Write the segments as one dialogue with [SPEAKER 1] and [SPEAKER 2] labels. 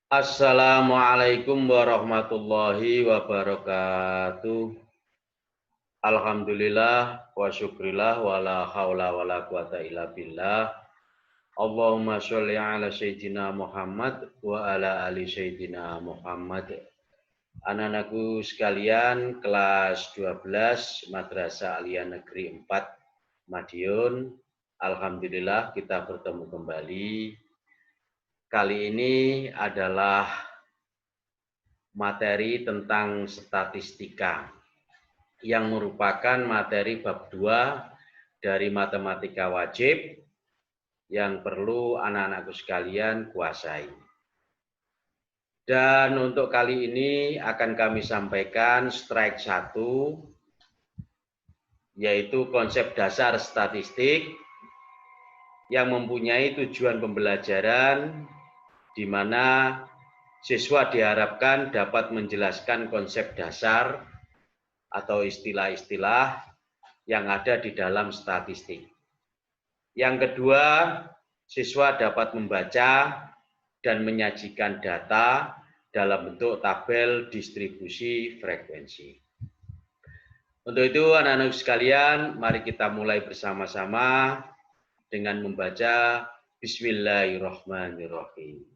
[SPEAKER 1] Assalamualaikum warahmatullahi wabarakatuh. Alhamdulillah wa syukrillah wa la haula wa la quwata illa billah. Allahumma sholli ala sayyidina Muhammad wa ala ali sayyidina Muhammad. Anak-anakku sekalian, kelas 12 Madrasah Aliyah Negeri 4 Madiun. Alhamdulillah kita bertemu kembali. Kali ini adalah materi tentang statistika yang merupakan materi bab 2 dari matematika wajib yang perlu anak-anakku sekalian kuasai. Dan untuk kali ini akan kami sampaikan strike 1, yaitu konsep dasar statistik yang mempunyai tujuan pembelajaran di mana siswa diharapkan dapat menjelaskan konsep dasar atau istilah-istilah yang ada di dalam statistik. Yang kedua, siswa dapat membaca dan menyajikan data dalam bentuk tabel distribusi frekuensi. Untuk itu, anak-anak sekalian, mari kita mulai bersama-sama dengan membaca Bismillahirrahmanirrahim.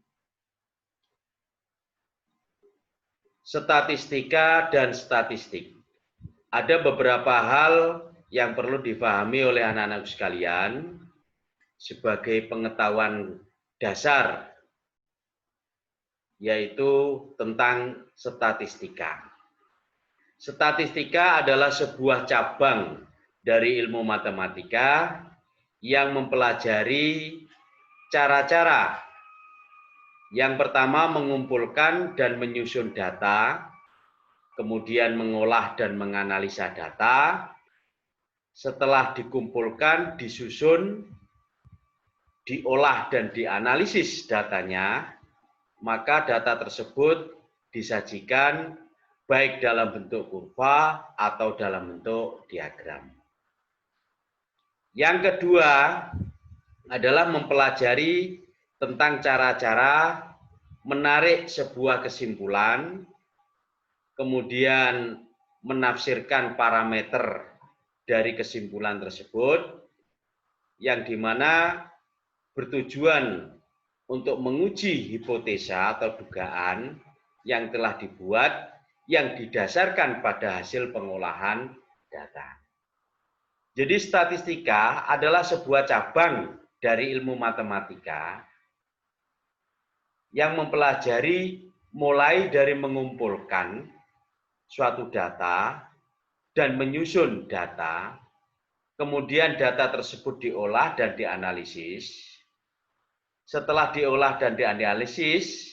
[SPEAKER 1] Statistika dan statistik. Ada beberapa hal yang perlu dipahami oleh anak-anak sekalian sebagai pengetahuan dasar, yaitu tentang statistika. Statistika adalah sebuah cabang dari ilmu matematika yang mempelajari cara-cara. Yang pertama, mengumpulkan dan menyusun data, kemudian mengolah dan menganalisa data. Setelah dikumpulkan, disusun, diolah dan dianalisis datanya, maka data tersebut disajikan baik dalam bentuk kurva atau dalam bentuk diagram. Yang kedua adalah mempelajari tentang cara-cara menarik sebuah kesimpulan, kemudian menafsirkan parameter dari kesimpulan tersebut, yang dimana bertujuan untuk menguji hipotesa atau dugaan yang telah dibuat yang didasarkan pada hasil pengolahan data. Jadi statistika adalah sebuah cabang dari ilmu matematika yang mempelajari mulai dari mengumpulkan suatu data dan menyusun data, kemudian data tersebut diolah dan dianalisis. Setelah diolah dan dianalisis,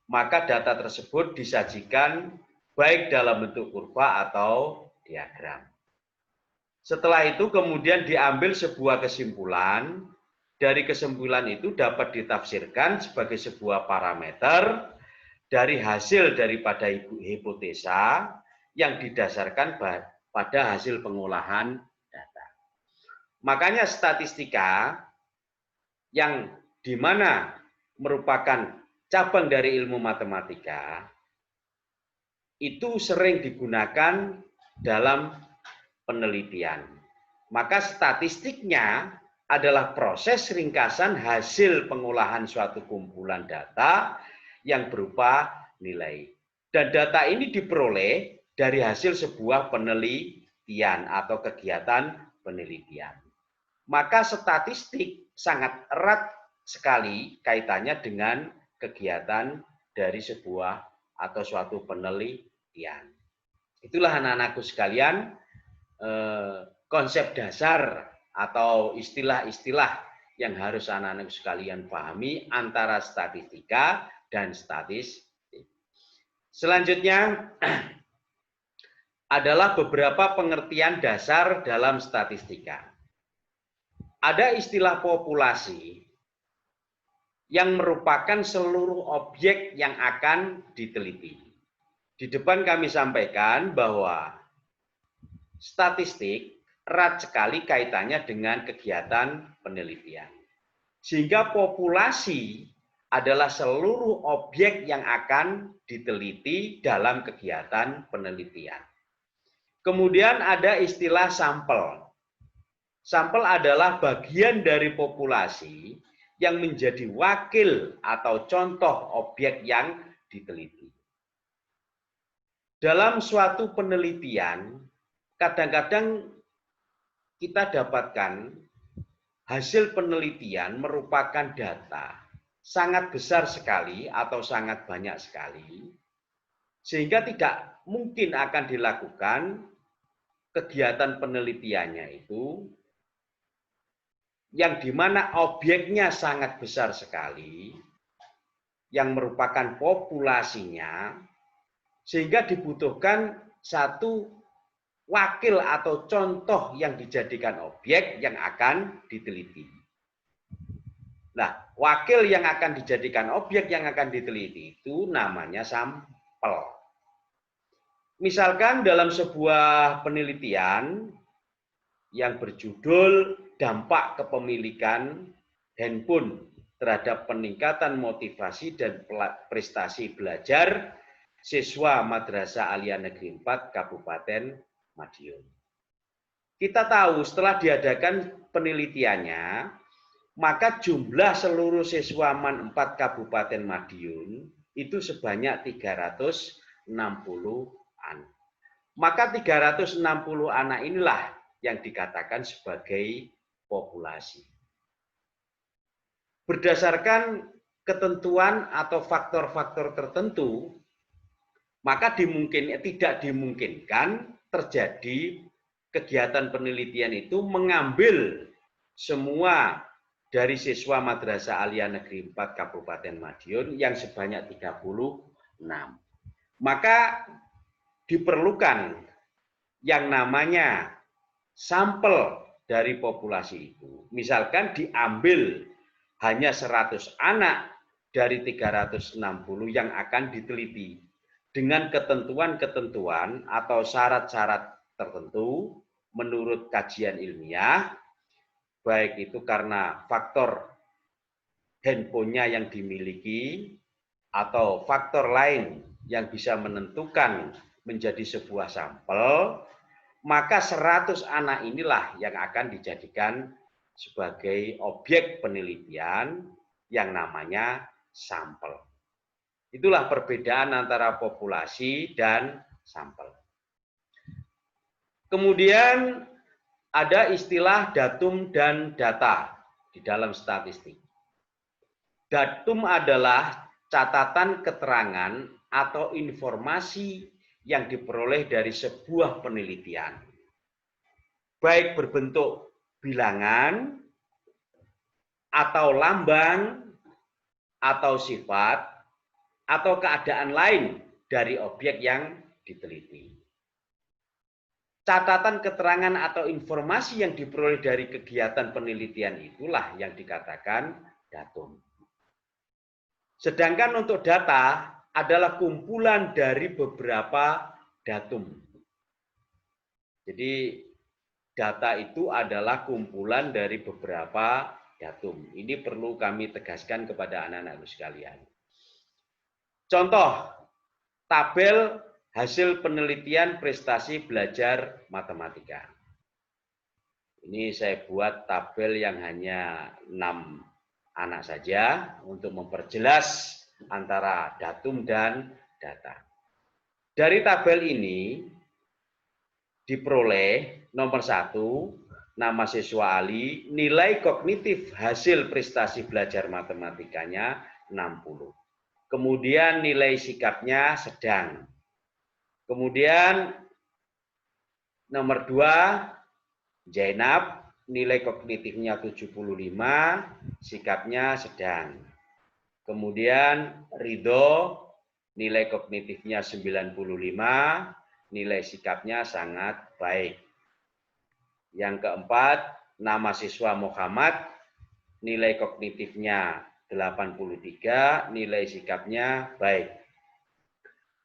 [SPEAKER 1] maka data tersebut disajikan baik dalam bentuk kurva atau diagram. Setelah itu kemudian diambil sebuah kesimpulan. Dari kesimpulan itu dapat ditafsirkan sebagai sebuah parameter dari hasil daripada hipotesa yang didasarkan pada hasil pengolahan data. Makanya statistika yang dimana merupakan cabang dari ilmu matematika itu sering digunakan dalam penelitian. Maka statistiknya adalah proses ringkasan hasil pengolahan suatu kumpulan data yang berupa nilai. Dan data ini diperoleh dari hasil sebuah penelitian atau kegiatan penelitian. Maka statistik sangat erat sekali kaitannya dengan kegiatan dari sebuah atau suatu penelitian. Itulah anak-anakku sekalian, konsep dasar atau istilah-istilah yang harus anak-anak sekalian pahami antara statistika dan statistik. Selanjutnya adalah beberapa pengertian dasar dalam statistika. Ada istilah populasi yang merupakan seluruh objek yang akan diteliti. Di depan kami sampaikan bahwa statistik erat sekali kaitannya dengan kegiatan penelitian. Sehingga populasi adalah seluruh objek yang akan diteliti dalam kegiatan penelitian. Kemudian ada istilah sampel. Sampel adalah bagian dari populasi yang menjadi wakil atau contoh objek yang diteliti. Dalam suatu penelitian, kadang-kadang kita dapatkan hasil penelitian merupakan data sangat besar sekali atau sangat banyak sekali, sehingga tidak mungkin akan dilakukan kegiatan penelitiannya itu yang dimana objeknya sangat besar sekali, yang merupakan populasinya, sehingga dibutuhkan satu wakil atau contoh yang dijadikan objek yang akan diteliti. Nah, wakil yang akan dijadikan objek yang akan diteliti itu namanya sampel. Misalkan dalam sebuah penelitian yang berjudul dampak kepemilikan handphone terhadap peningkatan motivasi dan prestasi belajar siswa Madrasah Aliyah Negeri 4 Kabupaten Madiun. Kita tahu setelah diadakan penelitiannya, maka jumlah seluruh siswa MAN 4 Kabupaten Madiun itu sebanyak 360-an. Maka 360 anak inilah yang dikatakan sebagai populasi. Berdasarkan ketentuan atau faktor-faktor tertentu, maka tidak dimungkinkan terjadi kegiatan penelitian itu mengambil semua dari siswa Madrasah Aliyah Negeri 4 Kabupaten Madiun yang sebanyak 36. Maka diperlukan yang namanya sampel dari populasi itu. Misalkan diambil hanya 100 anak dari 360 yang akan diteliti dengan ketentuan-ketentuan atau syarat-syarat tertentu menurut kajian ilmiah, baik itu karena faktor handphonenya yang dimiliki atau faktor lain yang bisa menentukan menjadi sebuah sampel, maka 100 anak inilah yang akan dijadikan sebagai objek penelitian yang namanya sampel. Itulah perbedaan antara populasi dan sampel. Kemudian ada istilah datum dan data di dalam statistik. Datum adalah catatan keterangan atau informasi yang diperoleh dari sebuah penelitian. Baik berbentuk bilangan, atau lambang, atau sifat, atau keadaan lain dari objek yang diteliti. Catatan keterangan atau informasi yang diperoleh dari kegiatan penelitian itulah yang dikatakan datum. Sedangkan untuk data adalah kumpulan dari beberapa datum. Jadi data itu adalah kumpulan dari beberapa datum. Ini perlu kami tegaskan kepada anak-anak sekalian. Contoh, tabel hasil penelitian prestasi belajar matematika. Ini saya buat tabel yang hanya 6 anak saja untuk memperjelas antara datum dan data. Dari tabel ini diperoleh nomor 1, nama siswa Ali, nilai kognitif hasil prestasi belajar matematikanya 60. Kemudian nilai sikapnya sedang. Kemudian nomor 2, Zainab, nilai kognitifnya 75, sikapnya sedang. Kemudian Ridho, nilai kognitifnya 95, nilai sikapnya sangat baik. Yang keempat, nama siswa Muhammad, nilai kognitifnya 83, nilai sikapnya baik.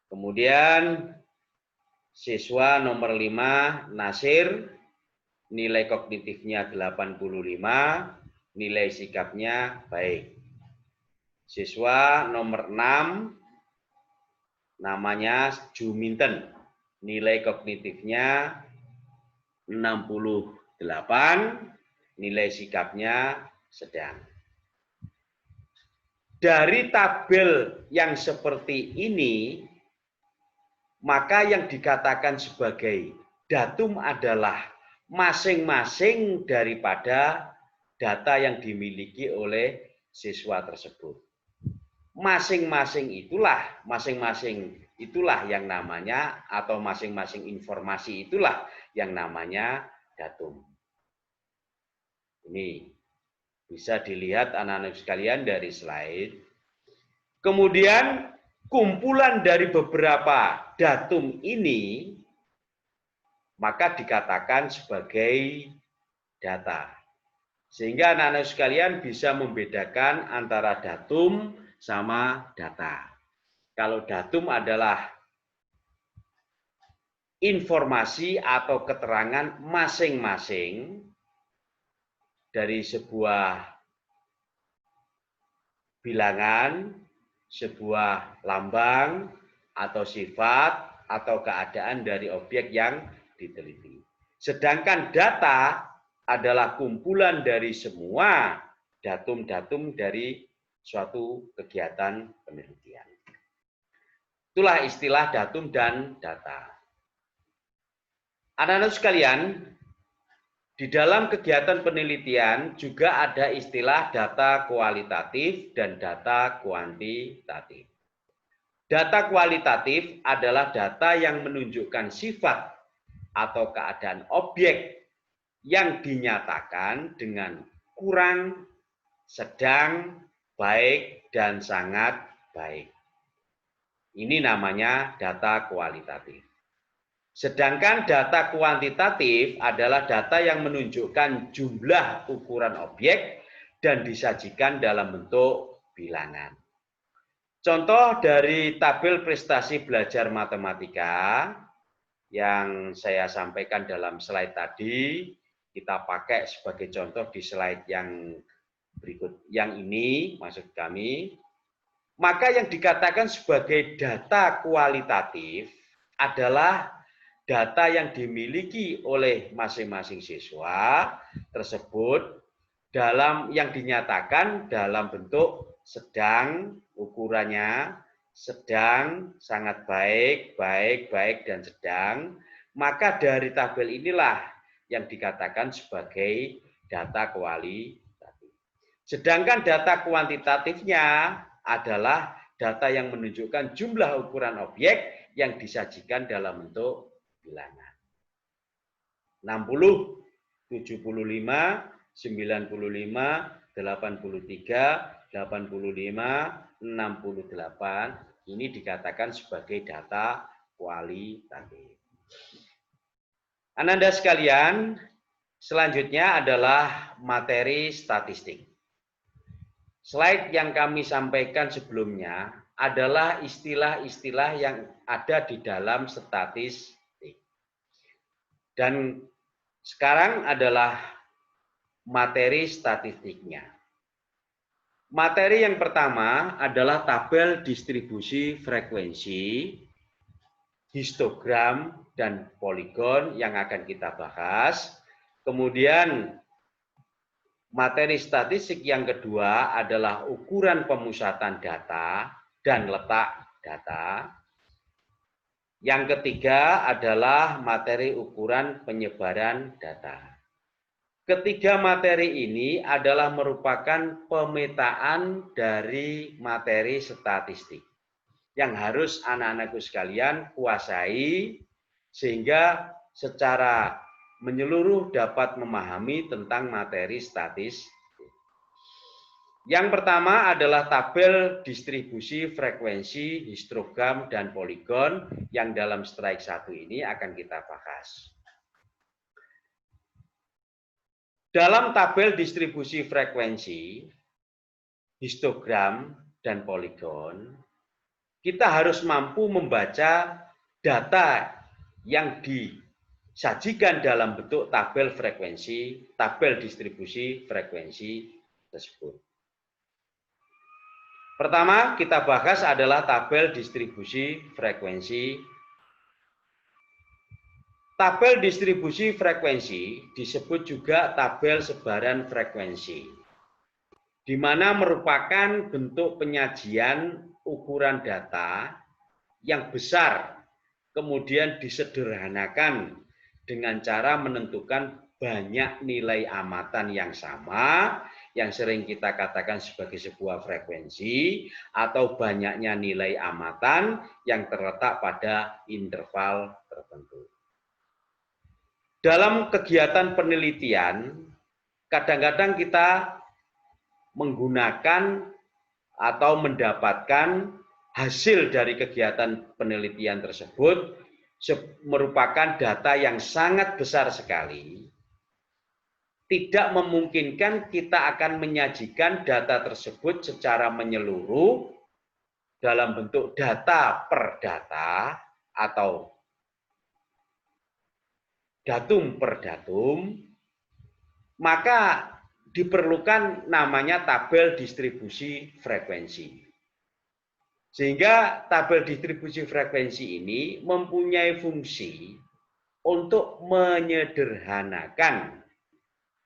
[SPEAKER 1] Kemudian siswa nomor 5, Nasir, nilai kognitifnya 85, nilai sikapnya baik. Siswa nomor 6 namanya Juminten. Nilai kognitifnya 68, nilai sikapnya sedang. Dari tabel yang seperti ini, maka yang dikatakan sebagai datum adalah masing-masing daripada data yang dimiliki oleh siswa tersebut. Masing-masing itulah yang namanya, atau masing-masing informasi itulah yang namanya datum. Ini bisa dilihat anak-anak sekalian dari slide. Kemudian kumpulan dari beberapa datum ini maka dikatakan sebagai data. Sehingga anak-anak sekalian bisa membedakan antara datum sama data. Kalau datum adalah informasi atau keterangan masing-masing dari sebuah bilangan, sebuah lambang, atau sifat, atau keadaan dari objek yang diteliti. Sedangkan data adalah kumpulan dari semua datum-datum dari suatu kegiatan penelitian. Itulah istilah datum dan data. Anak-anak sekalian, di dalam kegiatan penelitian juga ada istilah data kualitatif dan data kuantitatif. Data kualitatif adalah data yang menunjukkan sifat atau keadaan objek yang dinyatakan dengan kurang, sedang, baik, dan sangat baik. Ini namanya data kualitatif. Sedangkan data kuantitatif adalah data yang menunjukkan jumlah ukuran objek dan disajikan dalam bentuk bilangan. Contoh dari tabel prestasi belajar matematika yang saya sampaikan dalam slide tadi, kita pakai sebagai contoh di slide yang berikut, yang ini maksud kami. Maka yang dikatakan sebagai data kualitatif adalah data yang dimiliki oleh masing-masing siswa tersebut yang dinyatakan dalam bentuk sedang, ukurannya sedang, sangat baik, baik, dan sedang. Maka dari tabel inilah yang dikatakan sebagai data kualitatif. Sedangkan data kuantitatifnya adalah data yang menunjukkan jumlah ukuran objek yang disajikan dalam bentuk bilangan. 60, 75, 95, 83, 85, 68, ini dikatakan sebagai data kualitatif. Ananda sekalian, selanjutnya adalah materi statistik. Slide yang kami sampaikan sebelumnya adalah istilah-istilah yang ada di dalam statistik. Dan sekarang adalah materi statistiknya. Materi yang pertama adalah tabel distribusi frekuensi, histogram, dan poligon yang akan kita bahas. Kemudian materi statistik yang kedua adalah ukuran pemusatan data dan letak data. Yang ketiga adalah materi ukuran penyebaran data. Ketiga materi ini adalah merupakan pemetaan dari materi statistik yang harus anak-anakku sekalian kuasai sehingga secara menyeluruh dapat memahami tentang materi statistik. Yang pertama adalah tabel distribusi frekuensi, histogram, dan poligon yang dalam slide 1 ini akan kita bahas. Dalam tabel distribusi frekuensi, histogram, dan poligon, kita harus mampu membaca data yang disajikan dalam bentuk tabel frekuensi, tabel distribusi frekuensi tersebut. Pertama kita bahas adalah tabel distribusi frekuensi. Tabel distribusi frekuensi disebut juga tabel sebaran frekuensi, di mana merupakan bentuk penyajian ukuran data yang besar, kemudian disederhanakan dengan cara menentukan banyak nilai amatan yang sama, yang sering kita katakan sebagai sebuah frekuensi, atau banyaknya nilai amatan yang terletak pada interval tertentu. Dalam kegiatan penelitian, kadang-kadang kita menggunakan atau mendapatkan hasil dari kegiatan penelitian tersebut merupakan data yang sangat besar sekali. Tidak memungkinkan kita akan menyajikan data tersebut secara menyeluruh dalam bentuk data per data atau datum per datum, maka diperlukan namanya tabel distribusi frekuensi. Sehingga tabel distribusi frekuensi ini mempunyai fungsi untuk menyederhanakan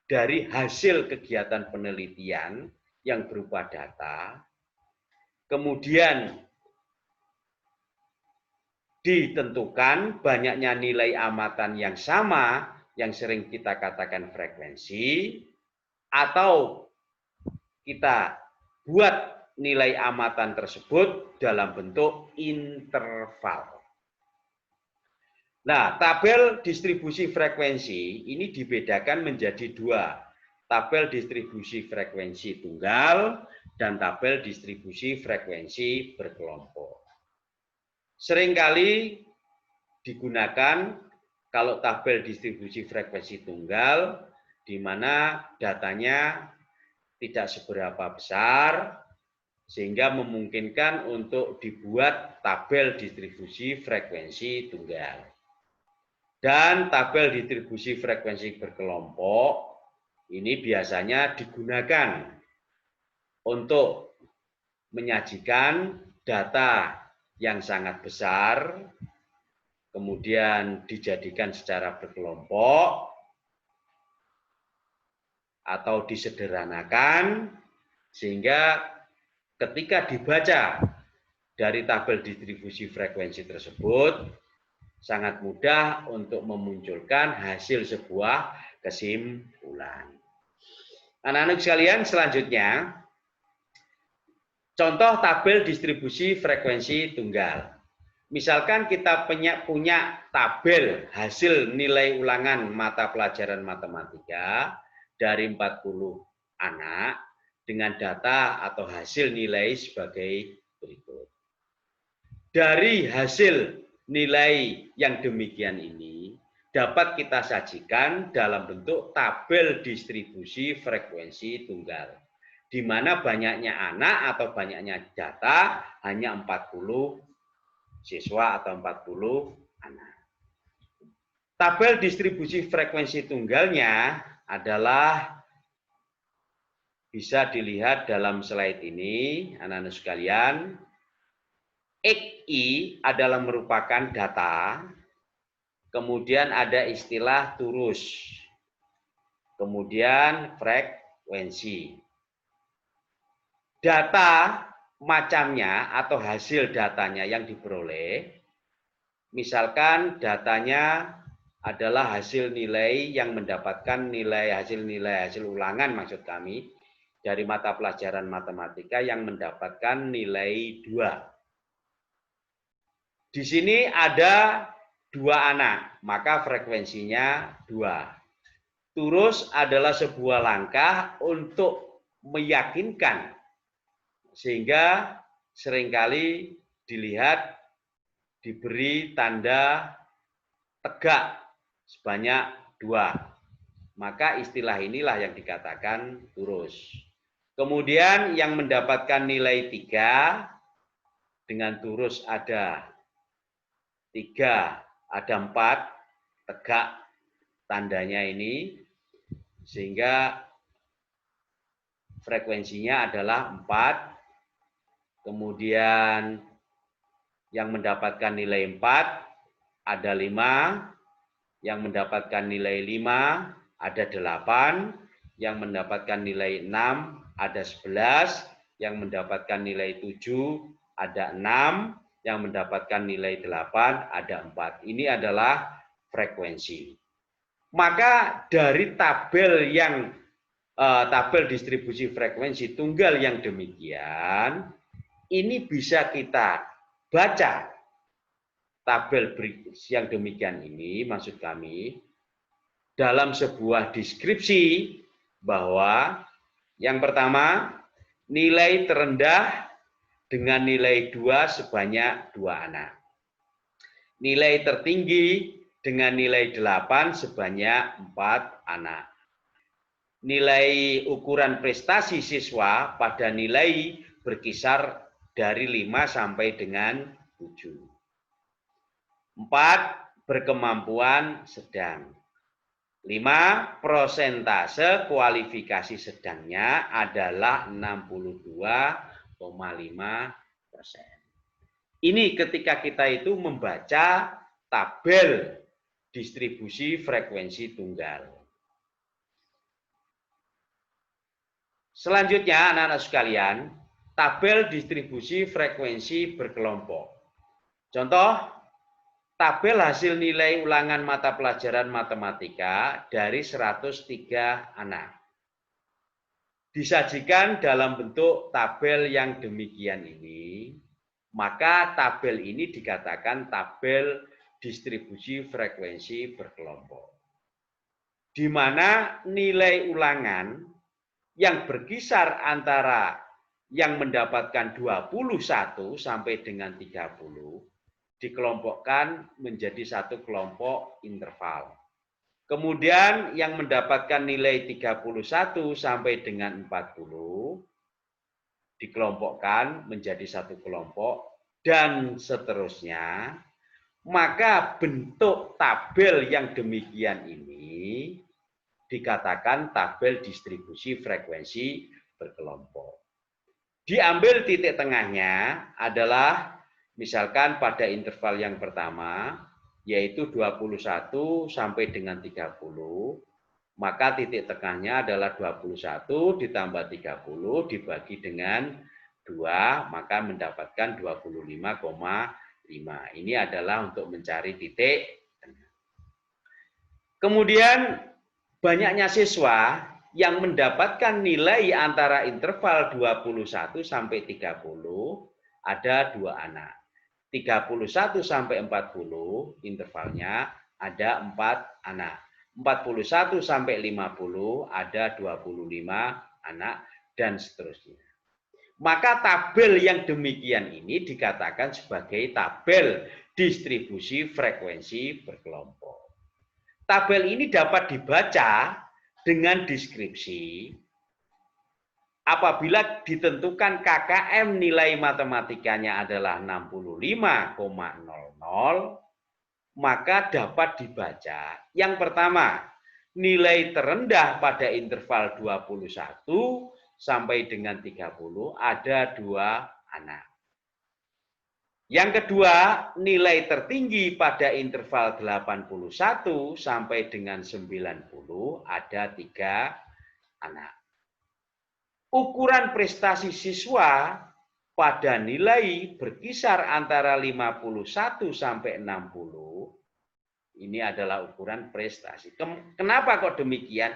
[SPEAKER 1] dari hasil kegiatan penelitian yang berupa data, kemudian ditentukan banyaknya nilai amatan yang sama, yang sering kita katakan frekuensi, atau kita buat nilai amatan tersebut dalam bentuk interval. Nah, tabel distribusi frekuensi ini dibedakan menjadi dua. Tabel distribusi frekuensi tunggal dan tabel distribusi frekuensi berkelompok. Seringkali digunakan kalau tabel distribusi frekuensi tunggal, di mana datanya tidak seberapa besar, sehingga memungkinkan untuk dibuat tabel distribusi frekuensi tunggal. Dan tabel distribusi frekuensi berkelompok, ini biasanya digunakan untuk menyajikan data yang sangat besar, kemudian dijadikan secara berkelompok, atau disederhanakan, sehingga ketika dibaca dari tabel distribusi frekuensi tersebut, sangat mudah untuk memunculkan hasil sebuah kesimpulan. Anak-anak sekalian, selanjutnya, contoh tabel distribusi frekuensi tunggal. Misalkan kita punya tabel hasil nilai ulangan mata pelajaran matematika dari 40 anak dengan data atau hasil nilai sebagai berikut. Dari hasil nilai yang demikian ini dapat kita sajikan dalam bentuk tabel distribusi frekuensi tunggal, di mana banyaknya anak atau banyaknya data hanya 40 siswa atau 40 anak. Tabel distribusi frekuensi tunggalnya adalah bisa dilihat dalam slide ini, anak-anak sekalian. XI adalah merupakan data, kemudian ada istilah turus, kemudian frekuensi. Data macamnya atau hasil datanya yang diperoleh, misalkan datanya adalah hasil nilai yang mendapatkan hasil ulangan maksud kami dari mata pelajaran matematika yang mendapatkan nilai 2. Di sini ada 2 anak, maka frekuensinya 2. Turus adalah sebuah langkah untuk meyakinkan, sehingga seringkali dilihat diberi tanda tegak sebanyak 2. Maka istilah inilah yang dikatakan turus. Kemudian yang mendapatkan nilai 3 dengan turus ada 3, ada 4, tegak tandanya ini, sehingga frekuensinya adalah 4. Kemudian yang mendapatkan nilai 4 ada 5, yang mendapatkan nilai 5 ada 8, yang mendapatkan nilai 6 ada 11, yang mendapatkan nilai 7 ada 6, yang mendapatkan nilai 8 ada 4. Ini adalah frekuensi. Maka dari tabel distribusi frekuensi tunggal yang demikian, ini bisa kita baca tabel yang demikian ini, maksud kami, dalam sebuah deskripsi bahwa yang pertama, nilai terendah dengan nilai 2 sebanyak 2 anak. Nilai tertinggi dengan nilai 8 sebanyak 4 anak. Nilai ukuran prestasi siswa pada nilai berkisar dari 5 sampai dengan 7. 4. Berkemampuan sedang. 5. Persentase kualifikasi sedangnya adalah 62,5%. Ini ketika kita itu membaca tabel distribusi frekuensi tunggal. Selanjutnya, anak-anak sekalian, tabel distribusi frekuensi berkelompok. Contoh, tabel hasil nilai ulangan mata pelajaran matematika dari 103 anak. Disajikan dalam bentuk tabel yang demikian ini, maka tabel ini dikatakan tabel distribusi frekuensi berkelompok. Di mana nilai ulangan yang berkisar antara yang mendapatkan 21 sampai dengan 30 dikelompokkan menjadi satu kelompok interval. Kemudian yang mendapatkan nilai 31 sampai dengan 40 dikelompokkan menjadi satu kelompok dan seterusnya. Maka bentuk tabel yang demikian ini dikatakan tabel distribusi frekuensi berkelompok. Diambil titik tengahnya adalah misalkan pada interval yang pertama, yaitu 21 sampai dengan 30, maka titik tengahnya adalah 21 ditambah 30 dibagi dengan 2, maka mendapatkan 25,5. Ini adalah untuk mencari titik tengah. Kemudian banyaknya siswa yang mendapatkan nilai antara interval 21 sampai 30 ada 2 anak. 31 sampai 40 intervalnya ada 4 anak. 41 sampai 50 ada 25 anak dan seterusnya. Maka tabel yang demikian ini dikatakan sebagai tabel distribusi frekuensi berkelompok. Tabel ini dapat dibaca dengan deskripsi apabila ditentukan KKM nilai matematikanya adalah 65,00, maka dapat dibaca yang pertama, nilai terendah pada interval 21 sampai dengan 30 ada 2 anak. Yang kedua, nilai tertinggi pada interval 81 sampai dengan 90 ada 3 anak. Ukuran prestasi siswa pada nilai berkisar antara 51 sampai 60, ini adalah ukuran prestasi. Kenapa kok demikian?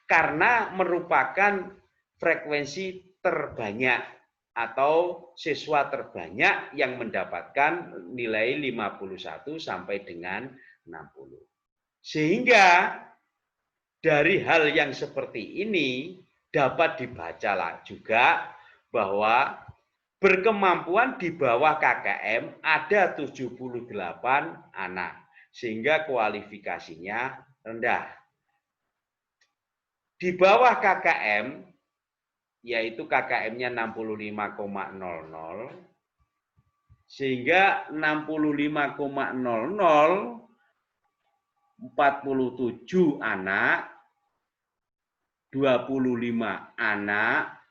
[SPEAKER 1] Karena merupakan frekuensi terbanyak atau siswa terbanyak yang mendapatkan nilai 51 sampai dengan 60. Sehingga dari hal yang seperti ini dapat dibaca juga bahwa berkemampuan di bawah KKM ada 78 anak, sehingga kualifikasinya rendah. Di bawah KKM, yaitu KKM-nya 65,00, sehingga 65,00 47 anak, 25 anak,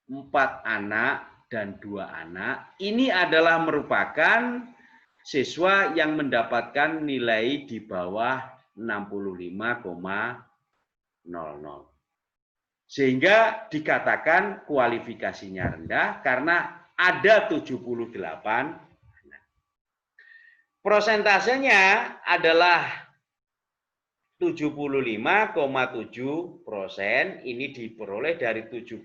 [SPEAKER 1] 4 anak, dan 2 anak, ini adalah merupakan siswa yang mendapatkan nilai di bawah 65,00. Sehingga dikatakan kualifikasinya rendah karena ada 78. Prosentasenya adalah 75,7%. Ini diperoleh dari 75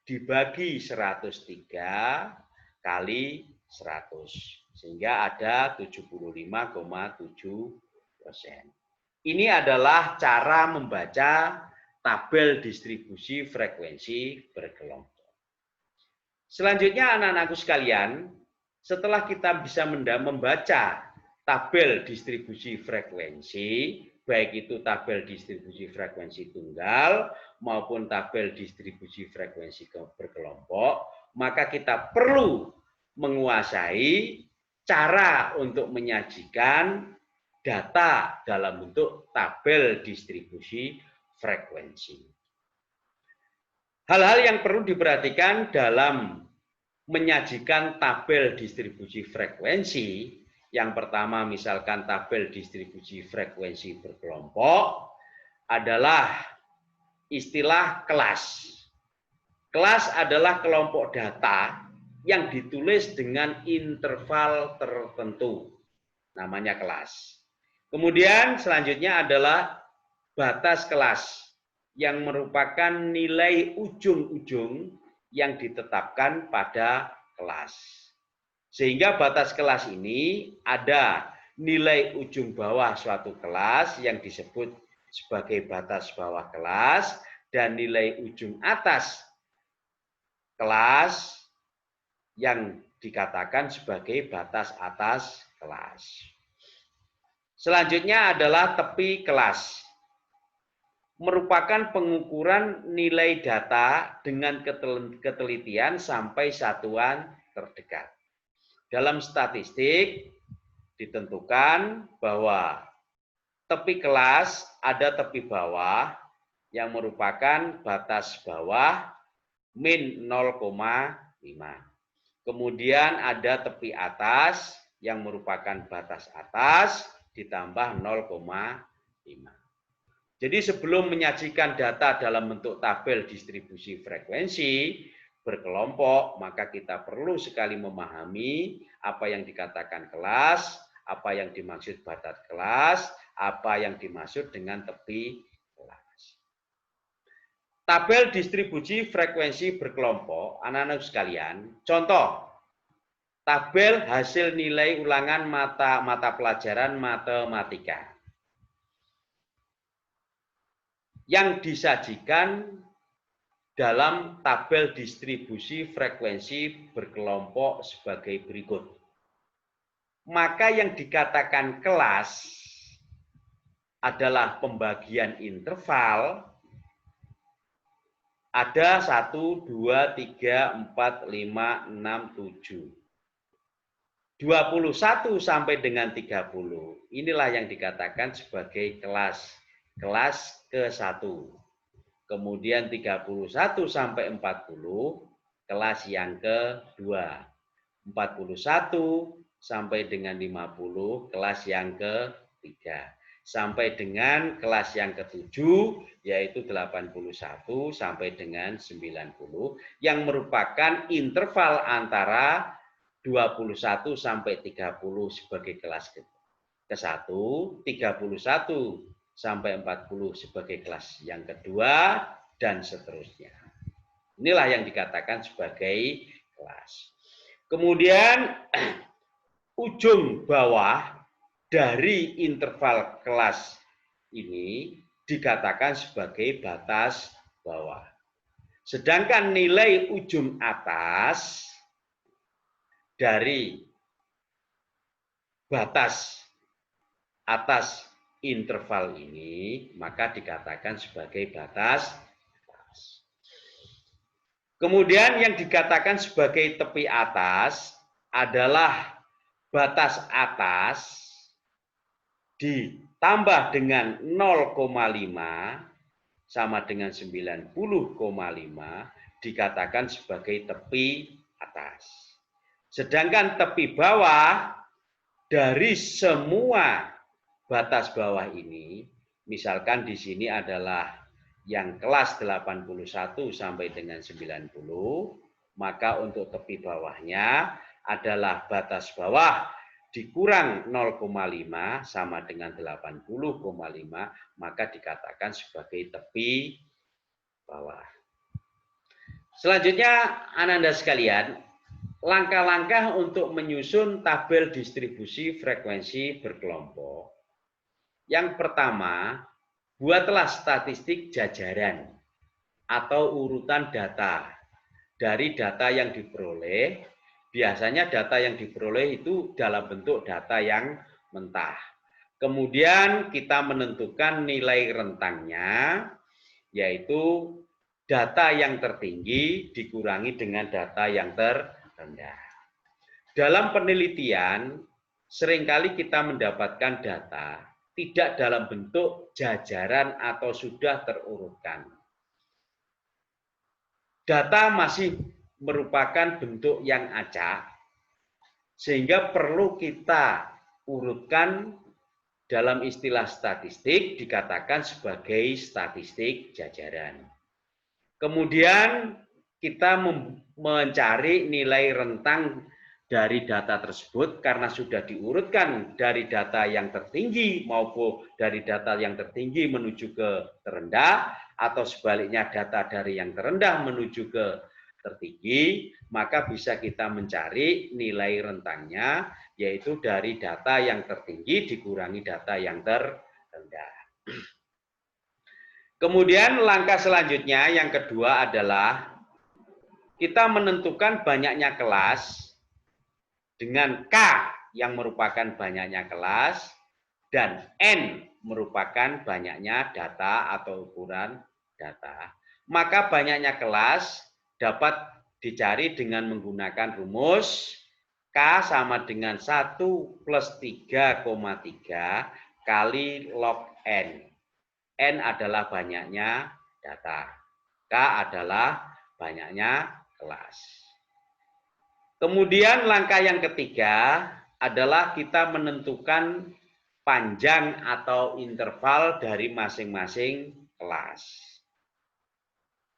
[SPEAKER 1] dibagi 103 kali 100. Sehingga ada 75,7%. Ini adalah cara membaca tabel distribusi frekuensi berkelompok. Selanjutnya anak-anakku sekalian, setelah kita bisa membaca tabel distribusi frekuensi, baik itu tabel distribusi frekuensi tunggal maupun tabel distribusi frekuensi berkelompok, maka kita perlu menguasai cara untuk menyajikan data dalam bentuk tabel distribusi frekuensi. Hal-hal yang perlu diperhatikan dalam menyajikan tabel distribusi frekuensi, yang pertama misalkan tabel distribusi frekuensi berkelompok adalah istilah kelas. Kelas adalah kelompok data yang ditulis dengan interval tertentu, namanya kelas. Kemudian selanjutnya adalah batas kelas, yang merupakan nilai ujung-ujung yang ditetapkan pada kelas. Sehingga batas kelas ini ada nilai ujung bawah suatu kelas yang disebut sebagai batas bawah kelas dan nilai ujung atas kelas yang dikatakan sebagai batas atas kelas. Selanjutnya adalah tepi kelas. Merupakan pengukuran nilai data dengan ketelitian sampai satuan terdekat. Dalam statistik ditentukan bahwa tepi kelas ada tepi bawah yang merupakan batas bawah min 0,5. Kemudian ada tepi atas yang merupakan batas atas ditambah 0,5. Jadi sebelum menyajikan data dalam bentuk tabel distribusi frekuensi berkelompok, maka kita perlu sekali memahami apa yang dikatakan kelas, apa yang dimaksud batas kelas, apa yang dimaksud dengan tepi kelas. Tabel distribusi frekuensi berkelompok, anak-anak sekalian, contoh tabel hasil nilai ulangan mata pelajaran matematika yang disajikan dalam tabel distribusi frekuensi berkelompok sebagai berikut. Maka yang dikatakan kelas adalah pembagian interval. Ada 1, 2, 3, 4, 5, 6, 7. 21 sampai dengan 30. Inilah yang dikatakan sebagai kelas. Kelas ke-1. Kemudian 31 sampai 40, kelas yang ke-2. 41 sampai dengan 50, kelas yang ke-3. Sampai dengan kelas yang ke-7, yaitu 81 sampai dengan 90, yang merupakan interval antara 21 sampai 30 sebagai kelas ke-1, 31 sampai 40 sebagai kelas yang kedua, dan seterusnya. Inilah yang dikatakan sebagai kelas. Kemudian ujung bawah dari interval kelas ini dikatakan sebagai batas bawah. Sedangkan nilai ujung atas dari batas atas interval ini maka dikatakan sebagai batas atas. Kemudian yang dikatakan sebagai tepi atas adalah batas atas ditambah dengan 0,5 sama dengan 90,5 dikatakan sebagai tepi atas. Sedangkan tepi bawah dari semua batas bawah ini, misalkan di sini adalah yang kelas 81 sampai dengan 90, maka untuk tepi bawahnya adalah batas bawah dikurang 0,5 sama dengan 80,5, maka dikatakan sebagai tepi bawah. Selanjutnya, Ananda sekalian, langkah-langkah untuk menyusun tabel distribusi frekuensi berkelompok. Yang pertama, buatlah statistik jajaran atau urutan data dari data yang diperoleh. Biasanya data yang diperoleh itu dalam bentuk data yang mentah. Kemudian kita menentukan nilai rentangnya, yaitu data yang tertinggi dikurangi dengan data yang terendah. Dalam penelitian, seringkali kita mendapatkan data tidak dalam bentuk jajaran atau sudah terurutkan. Data masih merupakan bentuk yang acak, sehingga perlu kita urutkan dalam istilah statistik dikatakan sebagai statistik jajaran. Kemudian kita mencari nilai rentang dari data tersebut karena sudah diurutkan dari data yang tertinggi maupun dari data yang tertinggi menuju ke terendah atau sebaliknya data dari yang terendah menuju ke tertinggi, maka bisa kita mencari nilai rentangnya, yaitu dari data yang tertinggi dikurangi data yang terendah. Kemudian langkah selanjutnya yang kedua adalah kita menentukan banyaknya kelas dengan K yang merupakan banyaknya kelas dan N merupakan banyaknya data atau ukuran data. Maka banyaknya kelas dapat dicari dengan menggunakan rumus K sama dengan 1 plus 3,3 kali log N. N adalah banyaknya data. K adalah banyaknya kelas. Kemudian langkah yang ketiga adalah kita menentukan panjang atau interval dari masing-masing kelas.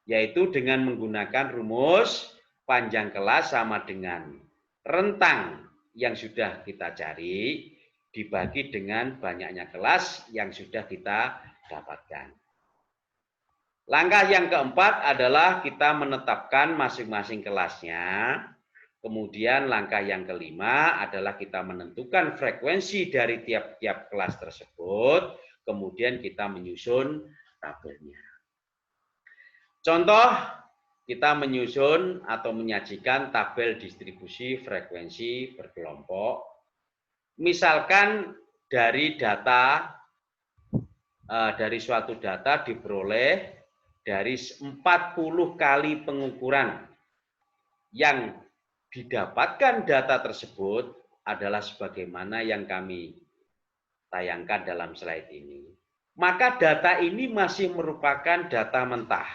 [SPEAKER 1] Yaitu dengan menggunakan rumus panjang kelas sama dengan rentang yang sudah kita cari dibagi dengan banyaknya kelas yang sudah kita dapatkan. Langkah yang keempat adalah kita menetapkan masing-masing kelasnya. Kemudian langkah yang kelima adalah kita menentukan frekuensi dari tiap-tiap kelas tersebut. Kemudian kita menyusun tabelnya. Contoh, kita menyusun atau menyajikan tabel distribusi frekuensi berkelompok. Misalkan dari data, dari suatu data diperoleh dari 40 kali pengukuran yang didapatkan data tersebut adalah sebagaimana yang kami tayangkan dalam slide ini. Maka data ini masih merupakan data mentah.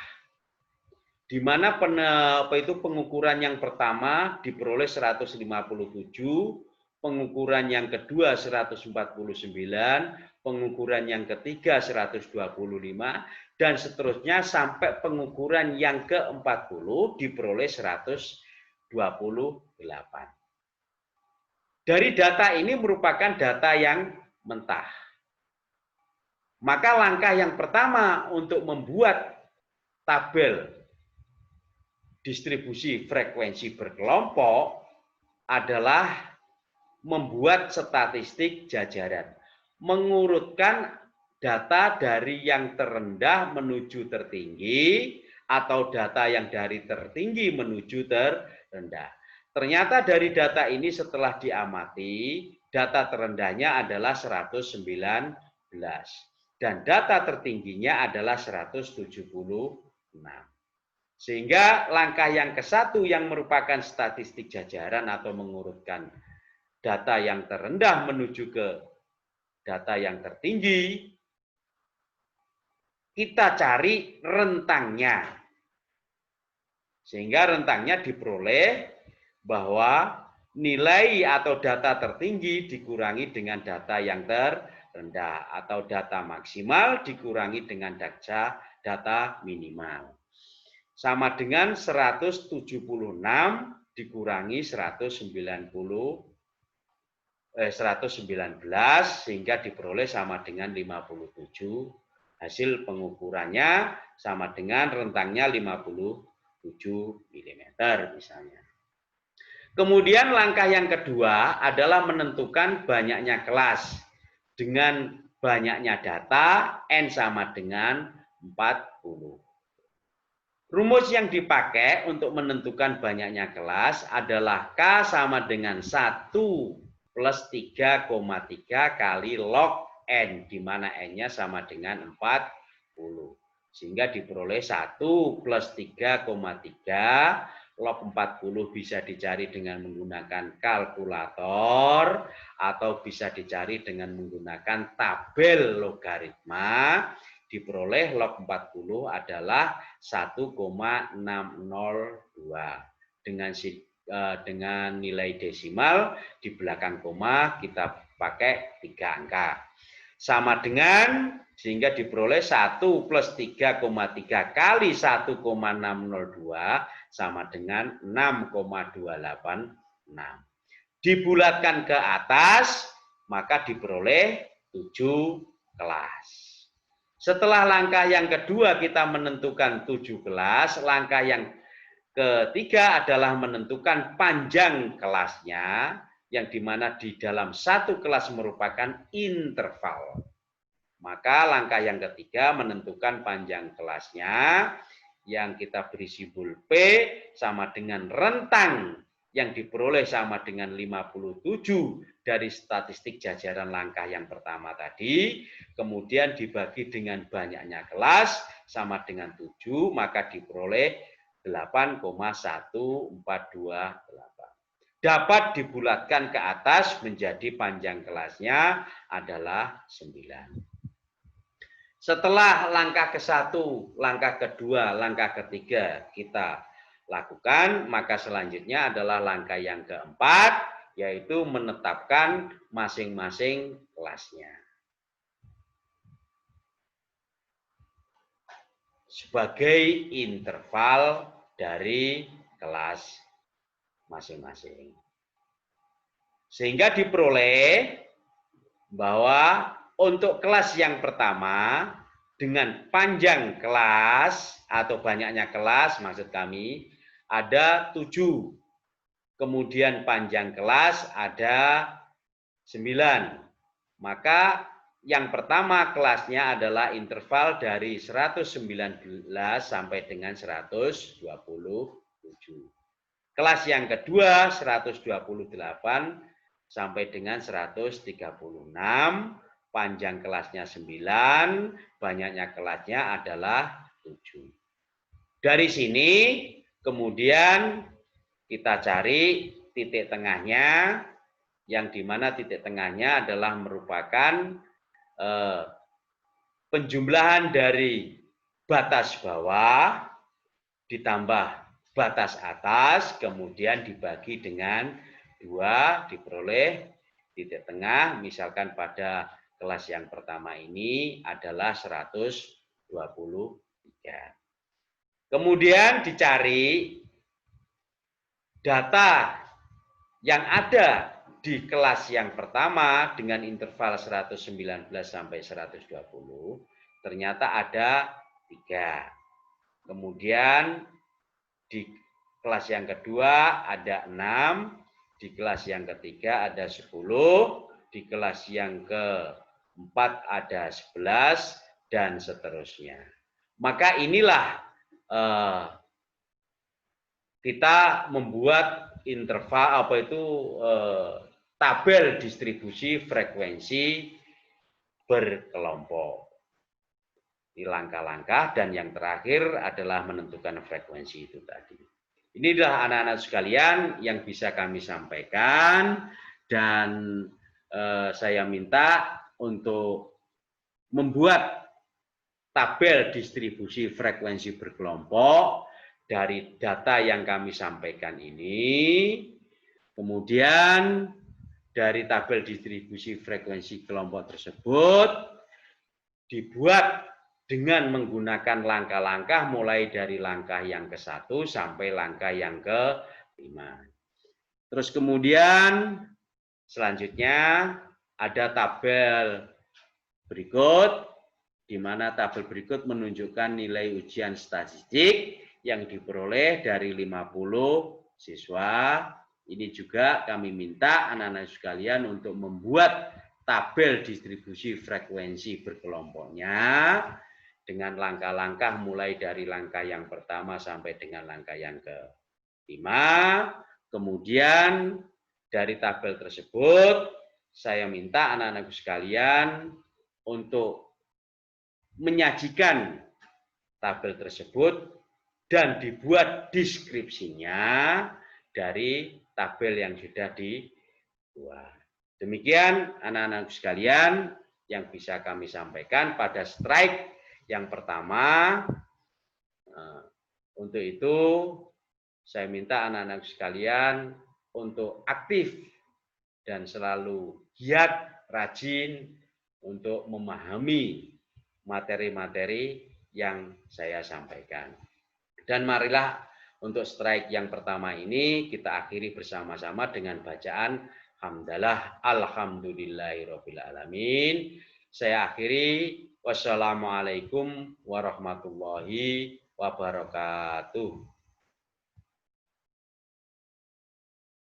[SPEAKER 1] Di mana pengukuran yang pertama diperoleh 157, pengukuran yang kedua 149, pengukuran yang ketiga 125, dan seterusnya sampai pengukuran yang ke-40 diperoleh 128. Dari data ini merupakan data yang mentah. Maka langkah yang pertama untuk membuat tabel distribusi frekuensi berkelompok adalah membuat statistik jajaran. Mengurutkan data dari yang terendah menuju tertinggi atau data yang dari tertinggi menuju terendah. Ternyata dari data ini setelah diamati, data terendahnya adalah 119 dan data tertingginya adalah 176. Sehingga langkah yang ke-1 yang merupakan statistik jajaran atau mengurutkan data yang terendah menuju ke data yang tertinggi, kita cari rentangnya. Sehingga rentangnya diperoleh bahwa nilai atau data tertinggi dikurangi dengan data yang terendah atau data maksimal dikurangi dengan data minimal. Sama dengan 176 dikurangi 119 sehingga diperoleh sama dengan 57. Hasil pengukurannya sama dengan rentangnya 57 mm misalnya. Kemudian langkah yang kedua adalah menentukan banyaknya kelas dengan banyaknya data N sama dengan 40. Rumus yang dipakai untuk menentukan banyaknya kelas adalah K sama dengan 1 plus 3,3 kali log N, di mana N-nya sama dengan 40. Sehingga diperoleh 1 plus 3,3 log 40 bisa dicari dengan menggunakan kalkulator atau bisa dicari dengan menggunakan tabel logaritma. Diperoleh log 40 adalah 1,602 dengan nilai desimal di belakang koma kita pakai 3 angka. Sama dengan sehingga diperoleh 1 plus 3,3 kali 1,602 sama dengan 6,286. Dibulatkan ke atas, maka diperoleh 7 kelas. Setelah langkah yang kedua kita menentukan 7 kelas, langkah yang ketiga adalah menentukan panjang kelasnya, yang dimana di dalam satu kelas merupakan interval. Maka langkah yang ketiga menentukan panjang kelasnya, yang kita beri simbol P sama dengan rentang yang diperoleh sama dengan 57 dari statistik jajaran langkah yang pertama tadi, kemudian dibagi dengan banyaknya kelas sama dengan 7, maka diperoleh 8,1428. Dapat dibulatkan ke atas menjadi panjang kelasnya adalah 9. Setelah langkah ke-1, langkah kedua, langkah ketiga kita lakukan, maka selanjutnya adalah langkah yang keempat, yaitu menetapkan masing-masing kelasnya sebagai interval dari kelas masing-masing. Sehingga diperoleh bahwa untuk kelas yang pertama dengan panjang kelas atau banyaknya kelas maksud kami ada 7. Kemudian panjang kelas ada 9. Maka yang pertama kelasnya adalah interval dari 119 sampai dengan 127. Kelas yang kedua 128 sampai dengan 136, panjang kelasnya 9, banyaknya kelasnya adalah 7. Dari sini kemudian kita cari titik tengahnya, yang dimana titik tengahnya adalah merupakan penjumlahan dari batas bawah ditambah batas atas, kemudian dibagi dengan 2, diperoleh titik tengah, misalkan pada kelas yang pertama ini adalah 123. Kemudian dicari data yang ada di kelas yang pertama dengan interval 119 sampai 120, ternyata ada 3. Kemudian di kelas yang kedua ada 6, di kelas yang ketiga ada 10, di kelas yang keempat ada 11, dan seterusnya. Maka inilah kita membuat interval tabel distribusi frekuensi berkelompok. Ini langkah-langkah, dan yang terakhir adalah menentukan frekuensi itu tadi. Inilah anak-anak sekalian yang bisa kami sampaikan, dan saya minta untuk membuat tabel distribusi frekuensi berkelompok dari data yang kami sampaikan ini, kemudian dari tabel distribusi frekuensi kelompok tersebut dibuat dengan menggunakan langkah-langkah mulai dari langkah yang ke-1 sampai langkah yang ke-5. Terus kemudian selanjutnya ada tabel berikut, di mana tabel berikut menunjukkan nilai ujian statistik yang diperoleh dari 50 siswa. Ini juga kami minta anak-anak sekalian untuk membuat tabel distribusi frekuensi berkelompoknya dengan langkah-langkah mulai dari langkah yang pertama sampai dengan langkah yang ke-5. Kemudian dari tabel tersebut saya minta anak-anak sekalian untuk menyajikan tabel tersebut dan dibuat deskripsinya dari tabel yang sudah dibuat. Demikian anak-anak sekalian yang bisa kami sampaikan pada strike yang pertama. Untuk itu saya minta anak-anak sekalian untuk aktif dan selalu giat, rajin untuk memahami materi-materi yang saya sampaikan. Dan marilah untuk strike yang pertama ini kita akhiri bersama-sama dengan bacaan hamdalah alhamdulillahirabbil alamin. Saya akhiri, wassalamualaikum warahmatullahi wabarakatuh.